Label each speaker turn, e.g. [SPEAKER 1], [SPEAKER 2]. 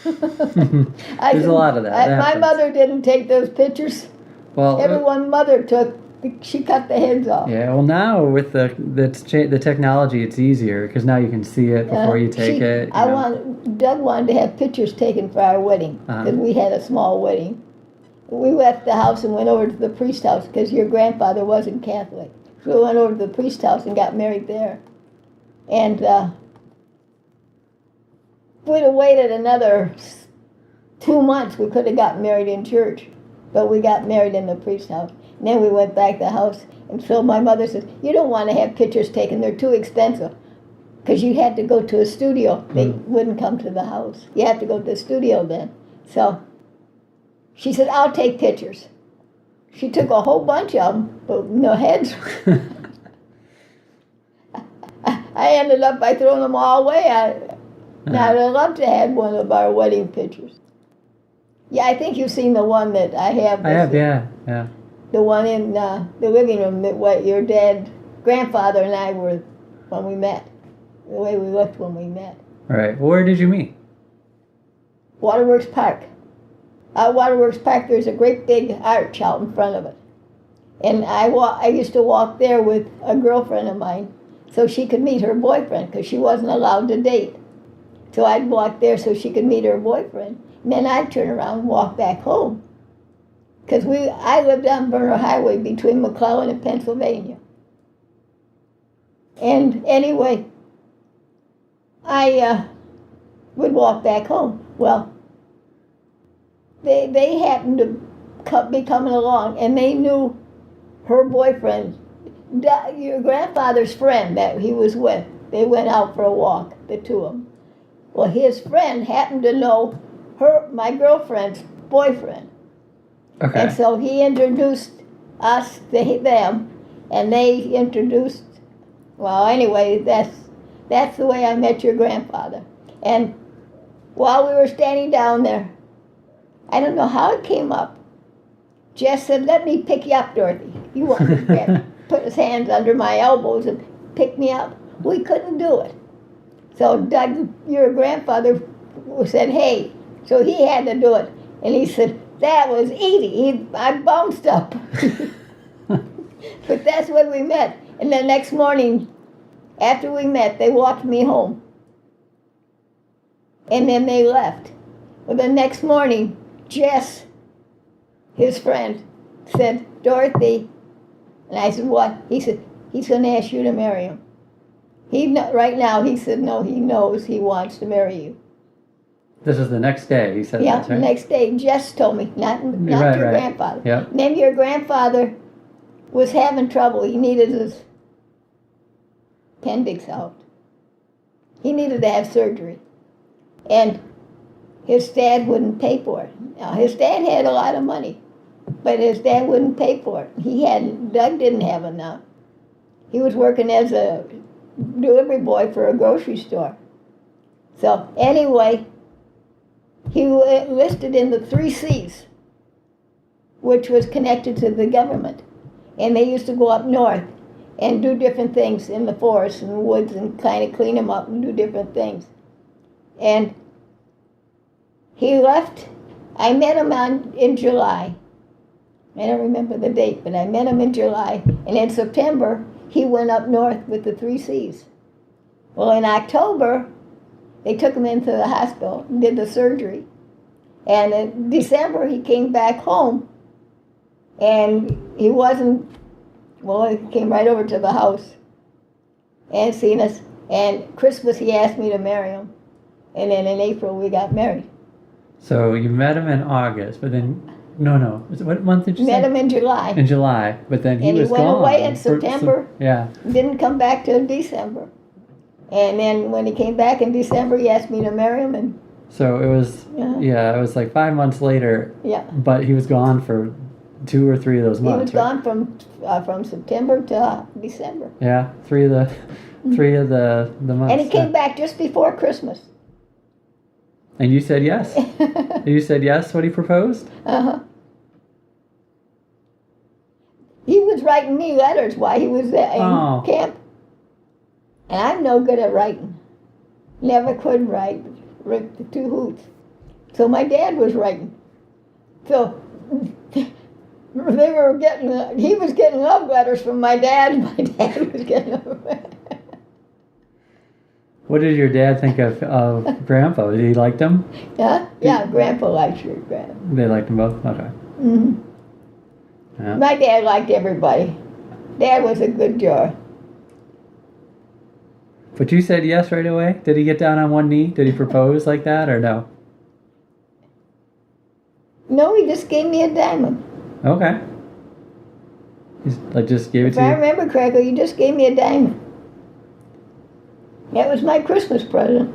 [SPEAKER 1] There's a lot of that.
[SPEAKER 2] My mother didn't take those pictures.
[SPEAKER 1] Well,
[SPEAKER 2] everyone mother took. She cut the heads off.
[SPEAKER 1] Yeah. Well, now with the technology, it's easier because now you can see it before you take it.
[SPEAKER 2] Doug wanted to have pictures taken for our wedding because we had a small wedding. We left the house and went over to the priest house because your grandfather wasn't Catholic. So we went over to the priest house and got married there. And if we'd have waited another 2 months, we could have gotten married in church. But we got married in the priest house. And then we went back to the house. And so my mother says, you don't want to have pictures taken. They're too expensive. Because you had to go to a studio. They wouldn't come to the house. You had to go to the studio then. So she said, I'll take pictures. She took a whole bunch of them, but no heads. I ended up by throwing them all away. Now I'd love to have one of our wedding pictures. Yeah, I think you've seen the one that I have.
[SPEAKER 1] I have, yeah.
[SPEAKER 2] The one in the living room that what your dad, grandfather, and I were when we met. The way we looked when we met.
[SPEAKER 1] All right. Well, where did you meet?
[SPEAKER 2] Waterworks Park. Waterworks Park, there's a great big arch out in front of it. And I used to walk there with a girlfriend of mine so she could meet her boyfriend because she wasn't allowed to date. So I'd walk there so she could meet her boyfriend. And then I'd turn around and walk back home. Because I lived on Burner Highway between McClellan and Pennsylvania. And anyway, I would walk back home. Well, they happened to be coming along, and they knew her boyfriend, your grandfather's friend that he was with. They went out for a walk, the two of them. Well, his friend happened to know my girlfriend's boyfriend.
[SPEAKER 1] Okay.
[SPEAKER 2] And so he introduced us to them, and they introduced, well, anyway, that's the way I met your grandfather. And while we were standing down there, I don't know how it came up. Jess said, let me pick you up, Dorothy. He wanted to put his hands under my elbows and pick me up. We couldn't do it. So Doug, your grandfather, said, hey. So he had to do it. And he said, that was easy. I bounced up. But that's when we met. And the next morning, after we met, they walked me home. And then they left. Well, the next morning, Jess, his friend, said, Dorothy. And I said, what? He said, he's going to ask you to marry him. Right now, he said, no, he knows he wants to marry you.
[SPEAKER 1] This is the next day, he said that, right?
[SPEAKER 2] Yeah, the next day, Jess told me, not your grandfather.
[SPEAKER 1] Yep.
[SPEAKER 2] And then your grandfather was having trouble. He needed his appendix out. He needed to have surgery. And his dad wouldn't pay for it. Now, his dad had a lot of money, but his dad wouldn't pay for it. Doug didn't have enough. He was working as a delivery boy for a grocery store. So anyway, he enlisted in the 3 C's, which was connected to the government. And they used to go up north and do different things in the forests and the woods and kind of clean them up and do different things. And he left. I met him in July. I don't remember the date, but I met him in July. And in September, he went up north with the 3 C's. Well, in October, they took him into the hospital and did the surgery. And in December, he came back home. And he came right over to the house and seen us. And Christmas, he asked me to marry him. And then in April, we got married.
[SPEAKER 1] So you met him in August, but then, no. What month did you say?
[SPEAKER 2] Met him in July.
[SPEAKER 1] In July, but then he was gone.
[SPEAKER 2] And he went away in September.
[SPEAKER 1] Yeah.
[SPEAKER 2] Didn't come back till December. And then when he came back in December, he asked me to marry him. And
[SPEAKER 1] so it was, it was like 5 months later.
[SPEAKER 2] Yeah.
[SPEAKER 1] But he was gone for 2 or 3 of those months.
[SPEAKER 2] He was gone from September to December.
[SPEAKER 1] Yeah, 3 of the months.
[SPEAKER 2] And he came back just before Christmas.
[SPEAKER 1] And you said yes? You said yes when he proposed?
[SPEAKER 2] Uh-huh. He was writing me letters while he was in camp. And I'm no good at writing. Never could write the 2 hoots. So my dad was writing. So he was getting love letters from my dad, and my dad was getting
[SPEAKER 1] What did your dad think of Grandpa? Did he like them?
[SPEAKER 2] Huh? Yeah, Grandpa liked your grandpa.
[SPEAKER 1] They liked them both? Okay.
[SPEAKER 2] Hmm.
[SPEAKER 1] Yeah.
[SPEAKER 2] My dad liked everybody. Dad was a good jar.
[SPEAKER 1] But you said yes right away? Did he get down on one knee? Did he propose like that or no?
[SPEAKER 2] No, he just gave me a diamond.
[SPEAKER 1] Okay. He's, like, just gave it
[SPEAKER 2] If
[SPEAKER 1] to
[SPEAKER 2] I
[SPEAKER 1] you?
[SPEAKER 2] remember correctly, he just gave me a diamond. That was my Christmas present.